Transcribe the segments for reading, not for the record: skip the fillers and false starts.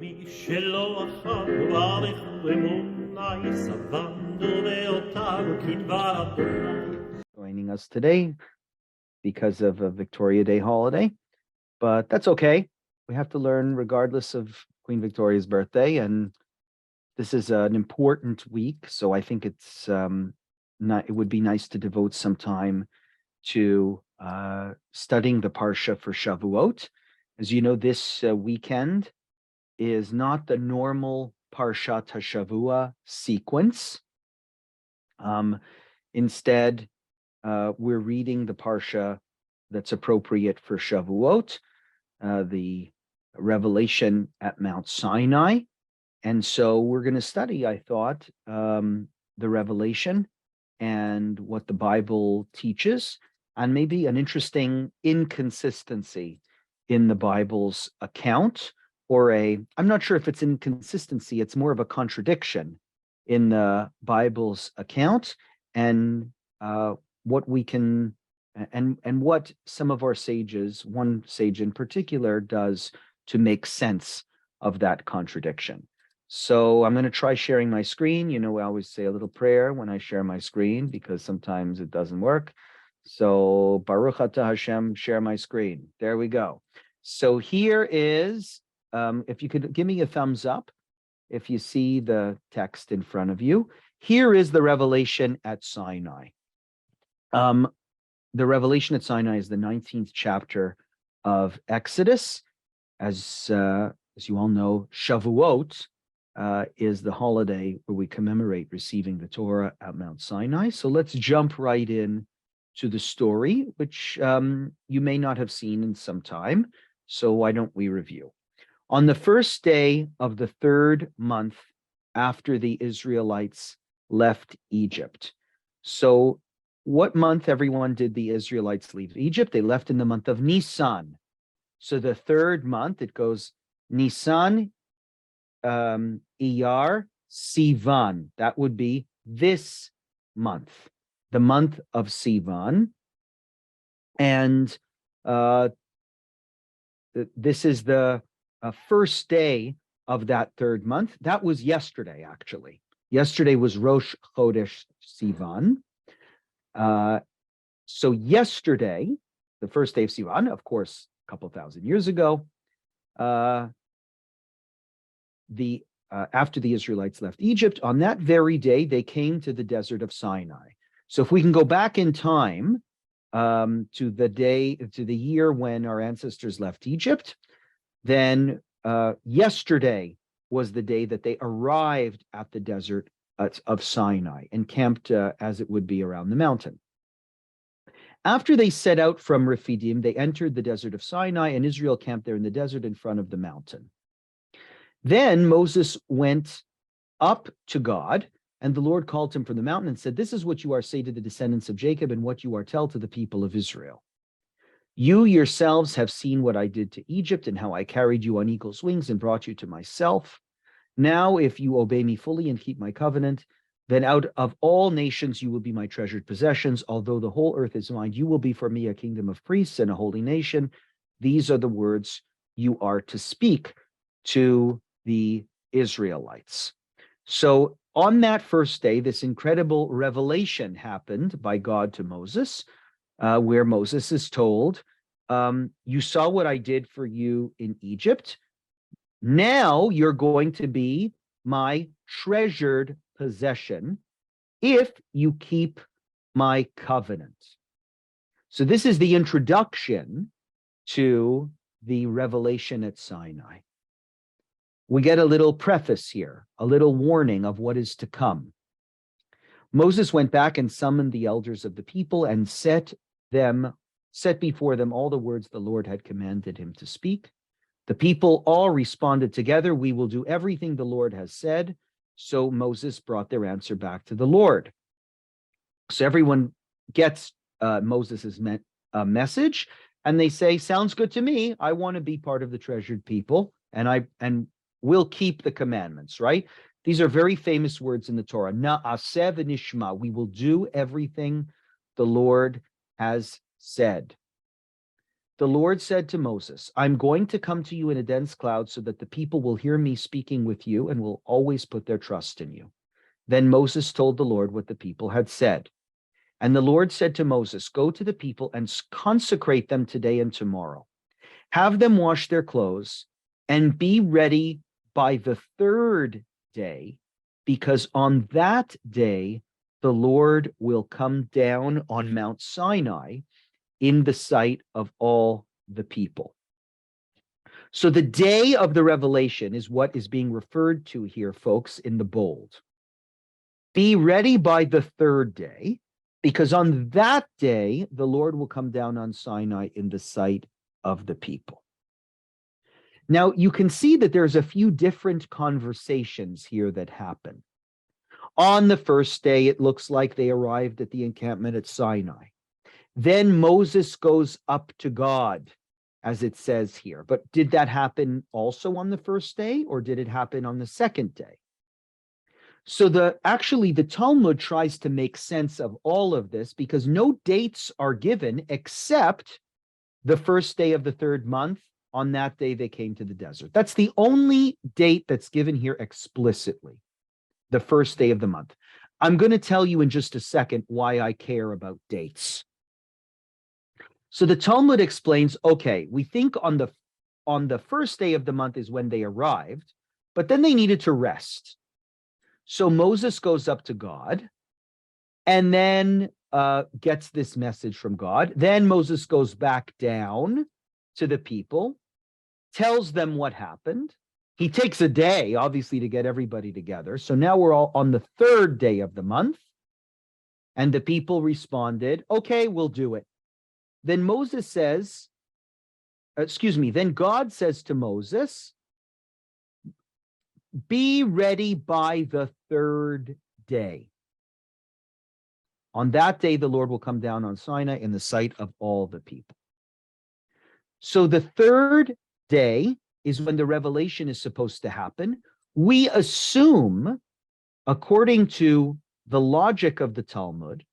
משלא אחר ועריך אמונה יסבנדו ואותיו כדבר אדוני. Joining us today because of a Victoria Day holiday, but that's okay. We have to learn regardless of Queen Victoria's birthday, and this is an important week, so I think it's it would be nice to devote some time to studying the Parsha for Shavuot. As you know, this weekend is not the normal Parashat HaShavuah sequence. Instead, we're reading the Parsha that's appropriate for Shavuot, the revelation at Mount Sinai. And so we're going to study, I thought, the revelation and what the Bible teaches, and maybe an interesting inconsistency in the Bible's account, or I'm not sure if it's inconsistency, it's more of a contradiction in the Bible's account, and what we can, and what some of our sages, one sage in particular, does to make sense of that contradiction. So I'm going to try sharing my screen. You know, I always say a little prayer when I share my screen because sometimes it doesn't work. So Baruch Atah Hashem, share my screen. There we go. So here is, if you could give me a thumbs up if you see the text in front of you. Here is the revelation at Sinai. The revelation at Sinai is the 19th chapter of Exodus. As you all know, Shavuot is the holiday where we commemorate receiving the Torah at Mount Sinai. So let's jump right in to the story, which you may not have seen in some time. So why don't we review? On the first day of the third month after the Israelites left Egypt. So what month, everyone, did the Israelites leave Egypt? They left in the month of Nisan. So the third month, it goes Nisan, Iyar, Sivan. That would be this month, the month of Sivan. And this is the first day of that third month. That was yesterday, actually. Yesterday was Rosh Chodesh Sivan. So yesterday, the first day of Sivan, of course, a couple thousand years ago, after the Israelites left Egypt, on that very day, they came to the desert of Sinai. So if we can go back in time to the year when our ancestors left Egypt, then yesterday was the day that they arrived at the desert of Sinai and camped as it would be around the mountain. After they set out from Rephidim, they entered the desert of Sinai, and Israel camped there in the desert in front of the mountain. Then Moses went up to God, and the Lord called him from the mountain and said, "This is what you are say to the descendants of Jacob, and what you are tell to the people of Israel. You yourselves have seen what I did to Egypt, and how I carried you on eagle's wings and brought you to myself. Now, if you obey me fully and keep my covenant, then out of all nations you will be my treasured possessions. Although the whole earth is mine, you will be for me a kingdom of priests and a holy nation. These are the words you are to speak to the Israelites." So on that first day, this incredible revelation happened by God to Moses, where Moses is told, you saw what I did for you in Egypt. Now you're going to be my treasured possession if you keep my covenant. So this is the introduction to the revelation at Sinai. We get a little preface here, a little warning of what is to come. Moses went back and summoned the elders of the people and set before them all the words the Lord had commanded him to speak. The people all responded together, "We will do everything the Lord has said." So Moses brought their answer back to the Lord. So everyone gets Moses's message, and they say, "Sounds good to me. I want to be part of the treasured people, and we'll keep the commandments," right? These are very famous words in the Torah. Na'aseh v'nishma. We will do everything the Lord has said. the Lord said to Moses, I'm going to come to you in a dense cloud so that the people will hear me speaking with you and will always put their trust in you. Then Moses told the Lord what the people had said. And the Lord said to Moses, go to the people and consecrate them today and tomorrow. Have them wash their clothes and be ready by the third day, because on that day the Lord will come down on Mount Sinai in the sight of all the people. So the day of the revelation is what is being referred to here, folks, in the bold. Be ready by the third day, because on that day the Lord will come down on Sinai in the sight of the people. Now, you can see that there's a few different conversations here that happen. On the first day, it looks like they arrived at the encampment at Sinai. Then Moses goes up to God, as it says here. But did that happen also on the first day, or did it happen on the second day? So the Talmud tries to make sense of all of this because no dates are given except the first day of the third month. On that day, they came to the desert. That's the only date that's given here explicitly, the first day of the month. I'm going to tell you in just a second why I care about dates. So the Talmud explains, okay, we think on the first day of the month is when they arrived, but then they needed to rest. So Moses goes up to God and then gets this message from God. Then Moses goes back down to the people, tells them what happened. He takes a day, obviously, to get everybody together. So now we're all on the third day of the month. And the people responded, okay, we'll do it. Then then God says to Moses, be ready by the third day. On that day, the Lord will come down on Sinai in the sight of all the people. So the third day is when the revelation is supposed to happen. We assume, according to the logic of the Talmud,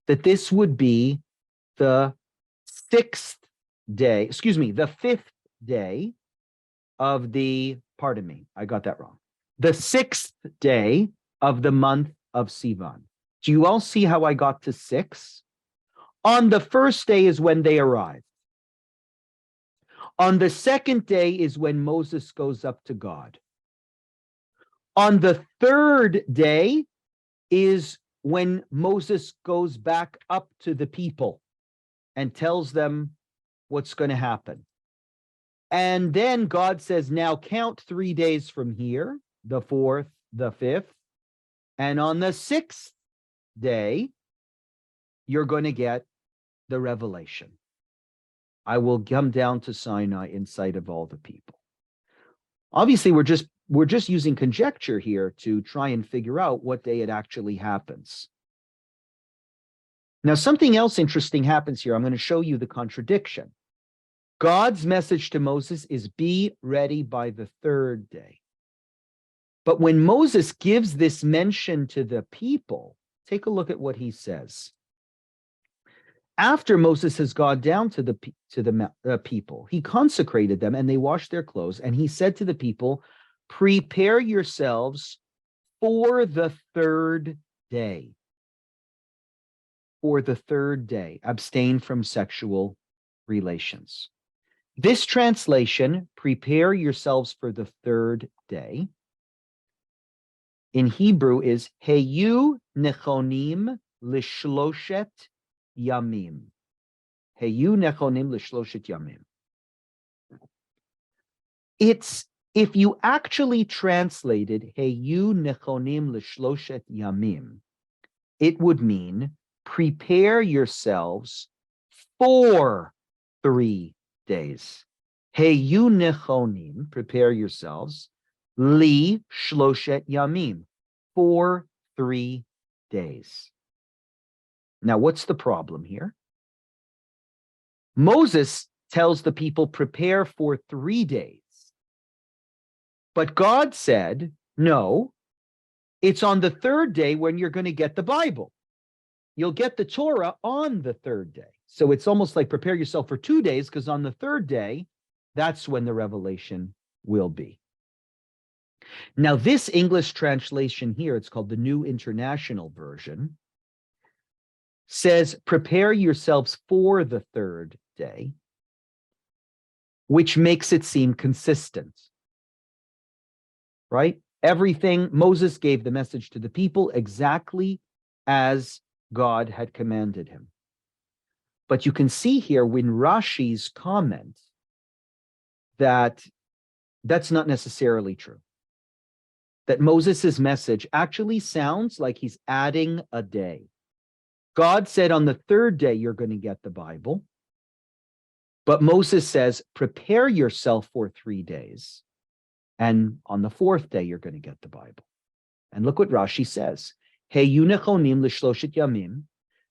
that this would be the fifth day of the, pardon me, I got that wrong. The 6th day of the month of Sivan. Do you all see how I got to 6? On the first day is when they arrive. On the second day is when Moses goes up to God. On the third day is when Moses goes back up to the people and tells them what's going to happen. And then God says, now count 3 days from here, the 4th, the 5th, and on the 6th day, you're going to get the revelation. I will come down to Sinai in sight of all the people. Obviously, we're just using conjecture here to try and figure out what day it actually happens. Now, something else interesting happens here. I'm going to show you the contradiction. God's message to Moses is be ready by the third day. But when Moses gives this mention to the people, take a look at what he says. After Moses has gone down to the people, he consecrated them and they washed their clothes. And he said to the people, prepare yourselves for the third day. For the third day, abstain from sexual relations. This translation, prepare yourselves for the third day, in Hebrew is Heyu nechonim lishloshet yamim. Heyu nechonim lishloshet yamim. It's, if you actually translated Heyu nechonim lishloshet yamim, it would mean prepare yourselves for 3 days. Heyu nechonim, prepare yourselves, li shloshet yamim, for 3 days. Now, what's the problem here? Moses tells the people, prepare for 3 days. But God said, no, it's on the third day when you're going to get the Bible. You'll get the Torah on the third day. So it's almost like prepare yourself for 2 days, because on the third day, that's when the revelation will be. Now, this English translation here, it's called the New International Version, says, prepare yourselves for the third day, which makes it seem consistent, right? Everything, Moses gave the message to the people exactly as God had commanded him. But you can see here when Rashi's comment that that's not necessarily true. That Moses's message actually sounds like he's adding a day. God said on the third day, you're going to get the Bible. But Moses says, prepare yourself for 3 days. And on the fourth day, you're going to get the Bible. And look what Rashi says. Heyu nechonim l'shloshet yamim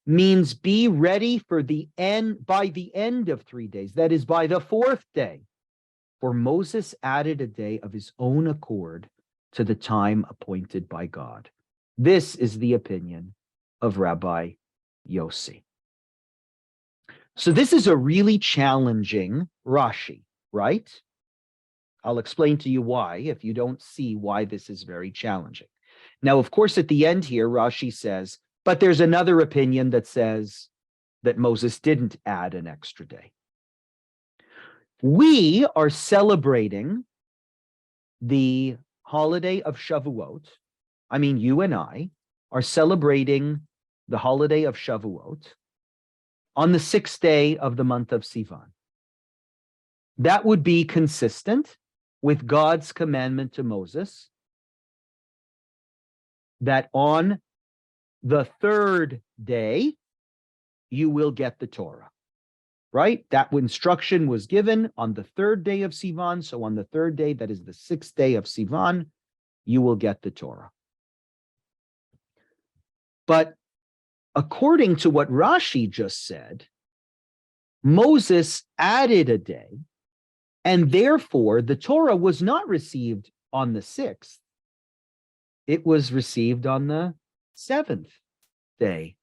means be ready for the end, by the end of 3 days. That is by the fourth day. For Moses added a day of his own accord to the time appointed by God. This is the opinion of Rabbi Yossi. So this is a really challenging Rashi, right? I'll explain to you why, if you don't see why this is very challenging. Now, of course, at the end here, Rashi says, but there's another opinion that says that Moses didn't add an extra day. We are celebrating the holiday of Shavuot. I mean, you and I are celebrating the holiday of Shavuot on the 6th day of the month of Sivan. That would be consistent with God's commandment to Moses that on the third day, you will get the Torah, right? That instruction was given on the third day of Sivan. So on the third day, that is the 6th day of Sivan, you will get the Torah. But according to what Rashi just said, Moses added a day, and therefore the Torah was not received on the 6th. It was received on the 7th day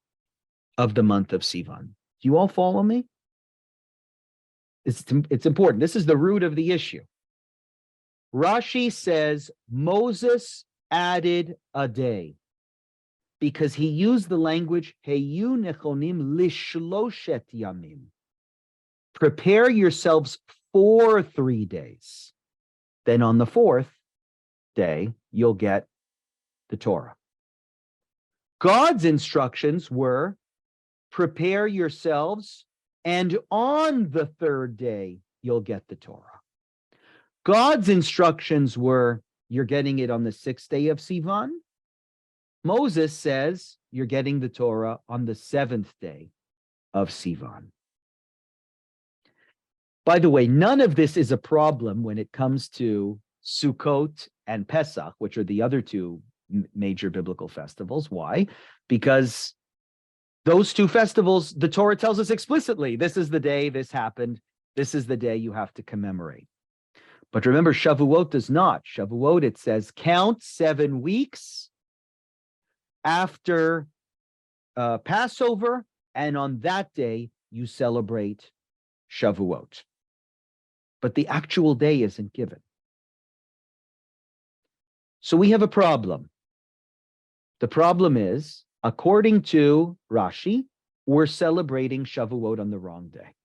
of the month of Sivan. Do you all follow me? It's important. This is the root of the issue. Rashi says Moses added a day because he used the language Heyu nechonim lishloshet yamim. Prepare yourselves for 3 days. Then on the fourth day, you'll get the Torah. God's instructions were prepare yourselves, and on the third day, you'll get the Torah. God's instructions were you're getting it on the 6th day of Sivan. Moses says you're getting the Torah on the 7th day of Sivan. By the way, none of this is a problem when it comes to Sukkot and Pesach, which are the other two major biblical festivals. Why? Because those two festivals, the Torah tells us explicitly, this is the day this happened. This is the day you have to commemorate. But remember, Shavuot does not. Shavuot, it says, count 7 weeks after Passover, and on that day, you celebrate Shavuot. But the actual day isn't given. So we have a problem. The problem is, according to Rashi, we're celebrating Shavuot on the wrong day.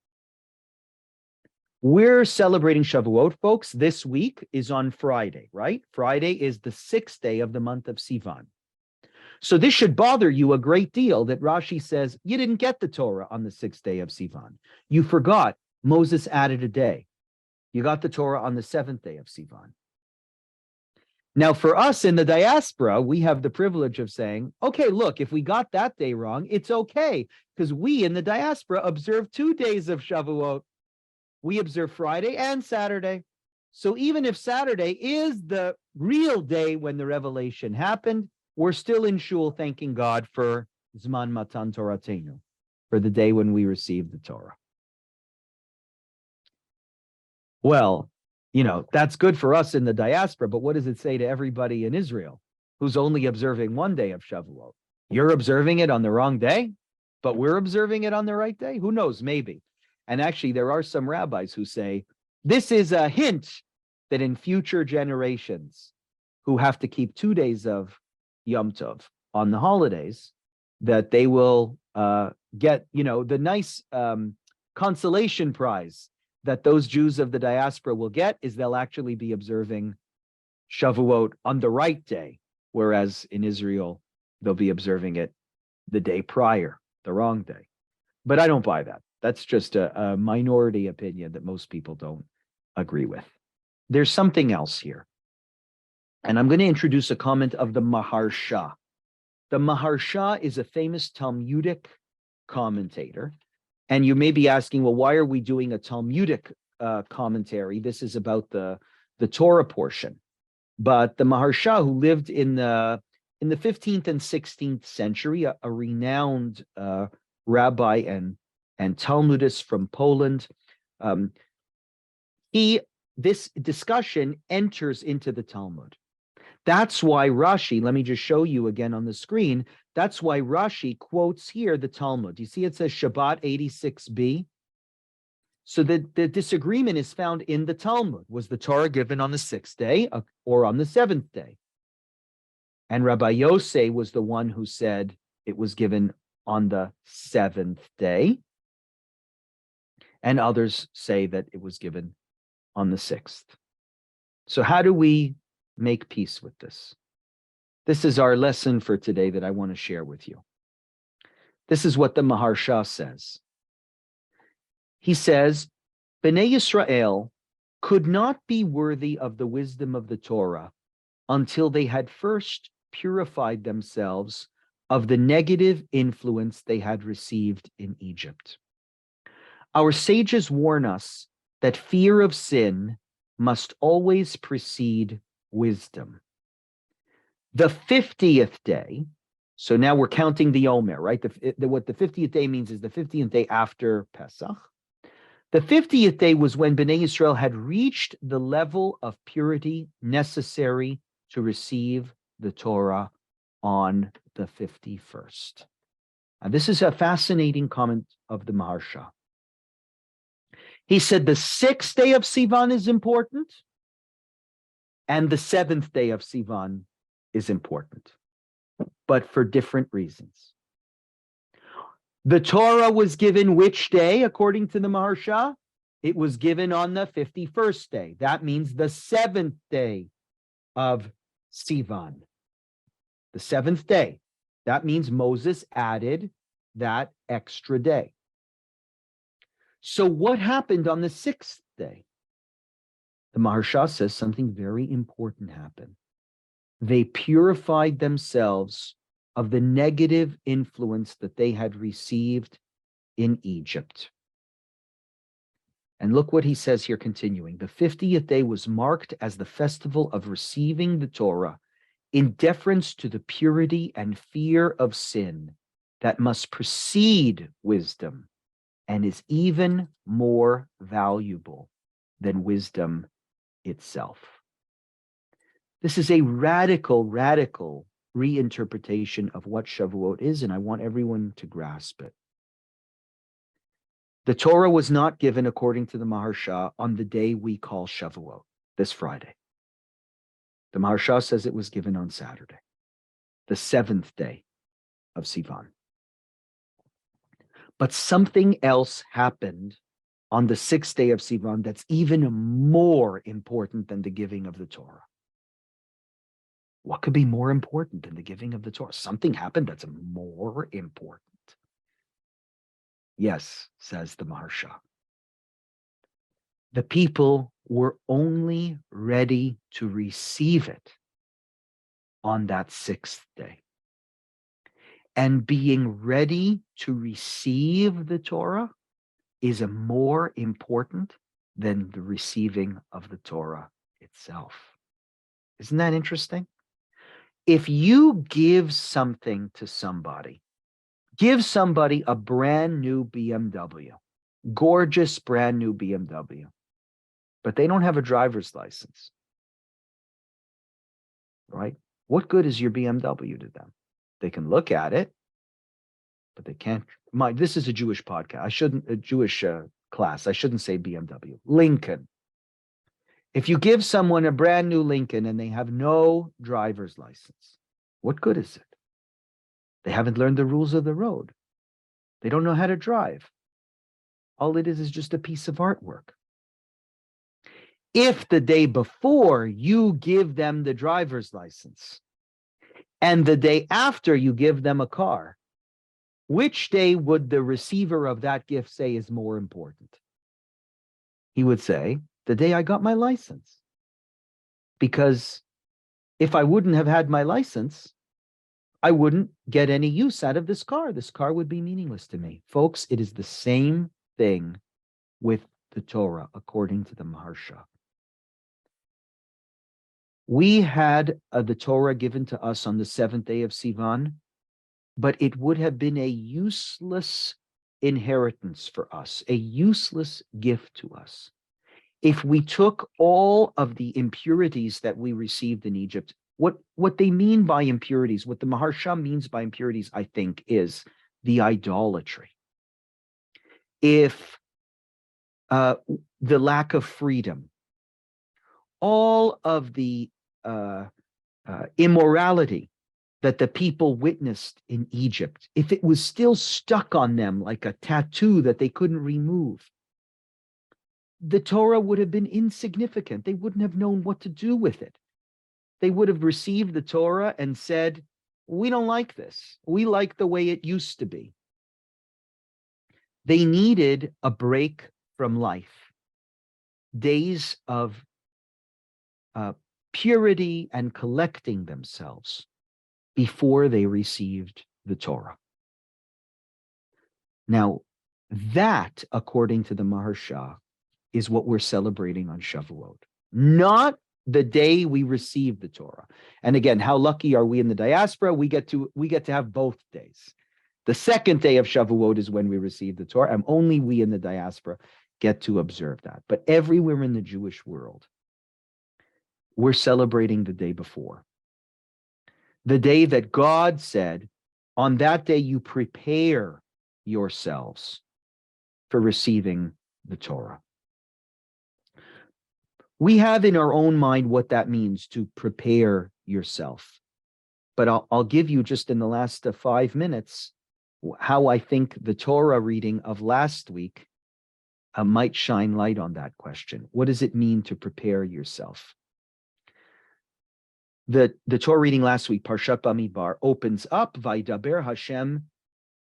We're celebrating Shavuot, folks. This week is on Friday, right? Friday is the 6th day of the month of Sivan. So this should bother you a great deal that Rashi says you didn't get the Torah on the 6th day of Sivan. You forgot Moses added a day. You got the Torah on the 7th day of Sivan. Now, for us in the diaspora, we have the privilege of saying, okay, look, if we got that day wrong, it's okay, because we in the diaspora observe 2 days of Shavuot. We observe Friday and Saturday. So even if Saturday is the real day when the revelation happened, we're still in shul thanking God for Zman Matan Toratenu, for the day when we received the Torah. Well, you know, that's good for us in the diaspora, but what does it say to everybody in Israel who's only observing 1 day of Shavuot? You're observing it on the wrong day, but we're observing it on the right day. Who knows? Maybe. And actually, there are some rabbis who say this is a hint that in future generations who have to keep 2 days of Yom Tov on the holidays, that they will get, the nice consolation prize that those Jews of the diaspora will get is they'll actually be observing Shavuot on the right day, whereas in Israel, they'll be observing it the day prior, the wrong day. But I don't buy that. That's just a minority opinion that most people don't agree with. There's something else here. And I'm going to introduce a comment of the Maharsha. The Maharsha is a famous Talmudic commentator. And you may be asking, well, why are we doing a Talmudic commentary? This is about the Torah portion. But the Maharsha, who lived in the 15th and 16th century, a renowned rabbi and Talmudist from Poland, this discussion enters into the Talmud. That's why Rashi, let me just show you again on the screen, that's why Rashi quotes here the Talmud. You see it says Shabbat 86b? So the disagreement is found in the Talmud. Was the Torah given on the 6th day or on the 7th day? And Rabbi Yosei was the one who said it was given on the 7th day. And others say that it was given on the 6th. So how do we make peace with this? This is our lesson for today that I want to share with you. This is what the Maharsha says. He says, Bnei Yisrael could not be worthy of the wisdom of the Torah until they had first purified themselves of the negative influence they had received in Egypt. Our sages warn us that fear of sin must always precede wisdom. The 50th day, so now we're counting the Omer, right? What the 50th day means is the 50th day after Pesach. The 50th day was when Bnei Yisrael had reached the level of purity necessary to receive the Torah on the 51st. Now, this is a fascinating comment of the Maharsha. He said the 6th day of Sivan is important, and the 7th day of Sivan is important, but for different reasons. The Torah was given which day, according to the Maharsha? It was given on the 51st day. That means the 7th day of Sivan. The 7th day. That means Moses added that extra day. So what happened on the 6th day? The Maharsha says something very important happened. They purified themselves of the negative influence that they had received in Egypt. And look what he says here, continuing. The 50th day was marked as the festival of receiving the Torah in deference to the purity and fear of sin that must precede wisdom and is even more valuable than wisdom itself. This is a radical reinterpretation of what Shavuot is, and I want everyone to grasp it. The Torah was not given, according to the Maharsha, on the day we call Shavuot, this Friday. The Maharsha says it was given on Saturday, the 7th day of Sivan. But something else happened on the 6th day of Sivan that's even more important than the giving of the Torah. What could be more important than the giving of the Torah? Something happened that's more important. Yes, says the Maharsha. The people were only ready to receive it on that 6th day. And being ready to receive the Torah is more important than the receiving of the Torah itself. Isn't that interesting? If you give something to somebody, give somebody a brand new BMW, gorgeous brand new BMW, but they don't have a driver's license, right? What good is your BMW to them? They can look at it, but they can't. This is a Jewish podcast. A Jewish class. I shouldn't say BMW. Lincoln. If you give someone a brand new Lincoln and they have no driver's license, what good is it? They haven't learned the rules of the road. They don't know how to drive. All it is just a piece of artwork. If the day before you give them the driver's license and the day after you give them a car, which day would the receiver of that gift say is more important? He would say, the day I got my license. Because if I wouldn't have had my license, I wouldn't get any use out of this car. This car would be meaningless to me. Folks, it is the same thing with the Torah, according to the Maharsha. We had the Torah given to us on the 7th day of Sivan, but it would have been a useless inheritance for us, a useless gift to us, if we took all of the impurities that we received in Egypt. What they mean by impurities, what the Maharsha means by impurities, I think, is the idolatry. If the lack of freedom, all of the immorality that the people witnessed in Egypt, if it was still stuck on them like a tattoo that they couldn't remove, the Torah would have been insignificant. They wouldn't have known what to do with it. They would have received the Torah and said, we don't like this. We like the way it used to be. They needed a break from life, days of purity and collecting themselves before they received the Torah. Now, that, according to the Maharsha, is what we're celebrating on Shavuot, not the day we receive the Torah. And again, how lucky are we in the diaspora? We get to have both days. The 2nd day of Shavuot is when we receive the Torah, and only we in the diaspora get to observe that. But everywhere in the Jewish world, we're celebrating the day before. The day that God said, on that day you prepare yourselves for receiving the Torah. We have in our own mind what that means to prepare yourself. But I'll give you just in the last 5 minutes how I think the Torah reading of last week might shine light on that question. What does it mean to prepare yourself? The Torah reading last week, Parashat Bamidbar, opens up, Vaidaber Hashem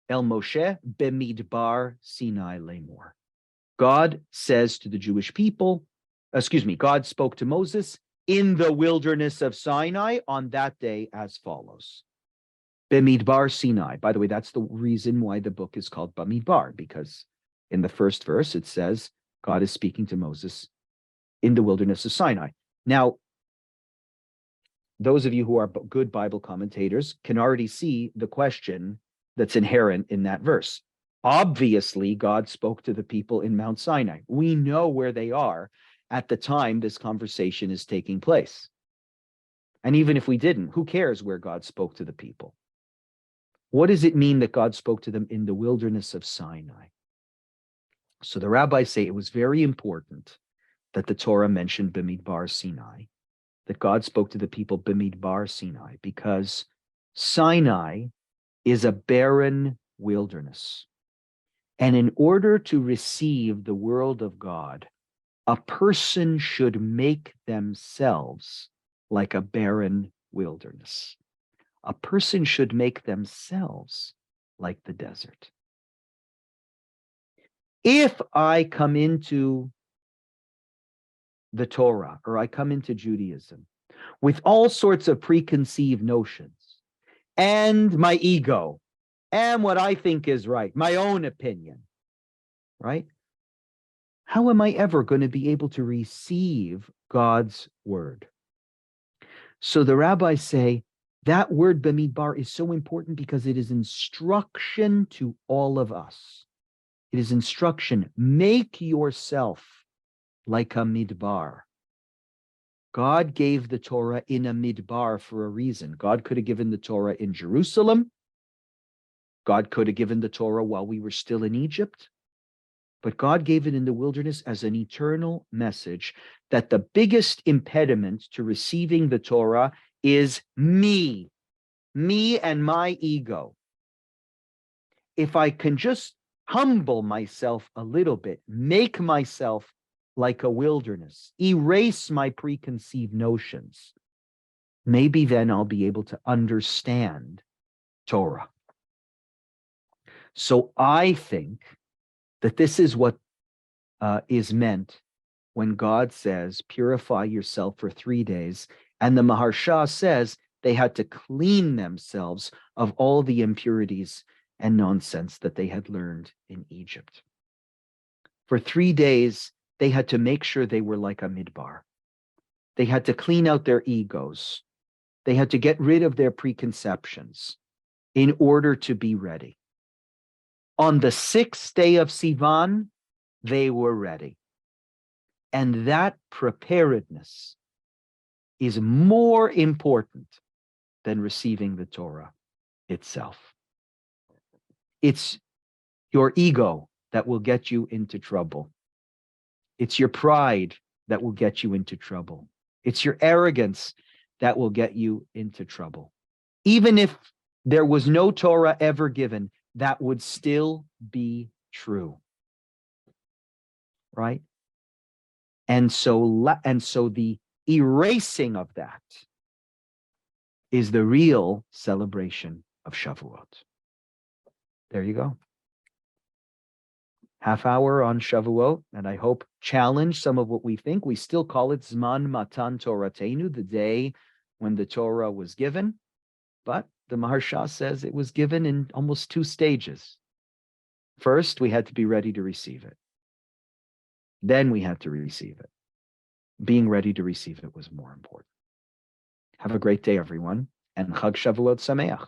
el Moshe bemidbar Sinai lemor. God says to the Jewish people, God spoke to Moses in the wilderness of Sinai on that day as follows. Bemidbar Sinai. By the way, that's the reason why the book is called Bamidbar, because in the first verse it says God is speaking to Moses in the wilderness of Sinai. Now, those of you who are good Bible commentators can already see the question that's inherent in that verse. Obviously, God spoke to the people in Mount Sinai. We know where they are at the time this conversation is taking place. And even if we didn't, who cares where God spoke to the people? What does it mean that God spoke to them in the wilderness of Sinai? So the rabbis say it was very important that the Torah mentioned Bemidbar Sinai, that God spoke to the people Bemidbar Sinai, because Sinai is a barren wilderness. And in order to receive the world of God, a person should make themselves like a barren wilderness. A person should make themselves like the desert. If I come into the Torah or I come into Judaism with all sorts of preconceived notions and my ego and what I think is right, my own opinion, right? How am I ever going to be able to receive God's word? So the rabbis say that word Bamidbar is so important because it is instruction to all of us. It is instruction. Make yourself like a midbar. God gave the Torah in a midbar for a reason. God could have given the Torah in Jerusalem, God could have given the Torah while we were still in Egypt, but God gave it in the wilderness as an eternal message that the biggest impediment to receiving the Torah is me and my ego. If I can just humble myself a little bit, make myself like a wilderness, erase my preconceived notions, maybe then I'll be able to understand Torah. So I think that this is what is meant when God says, purify yourself for 3 days. And the Maharsha says they had to clean themselves of all the impurities and nonsense that they had learned in Egypt. For 3 days, they had to make sure they were like a midbar. They had to clean out their egos. They had to get rid of their preconceptions in order to be ready. On the 6th day of Sivan, they were ready. And that preparedness is more important than receiving the Torah itself. It's your ego that will get you into trouble. It's your pride that will get you into trouble. It's your arrogance that will get you into trouble. Even if there was no Torah ever given, that would still be true. Right? And so the erasing of that is the real celebration of Shavuot. There you go. Half hour on Shavuot, and I hope challenge some of what we think. We still call it Zman Matan Toratenu, the day when the Torah was given, but the Maharsha says it was given in almost 2 stages. First, we had to be ready to receive it. Then we had to receive it. Being ready to receive it was more important. Have a great day, everyone, and Chag Shavuot Sameach.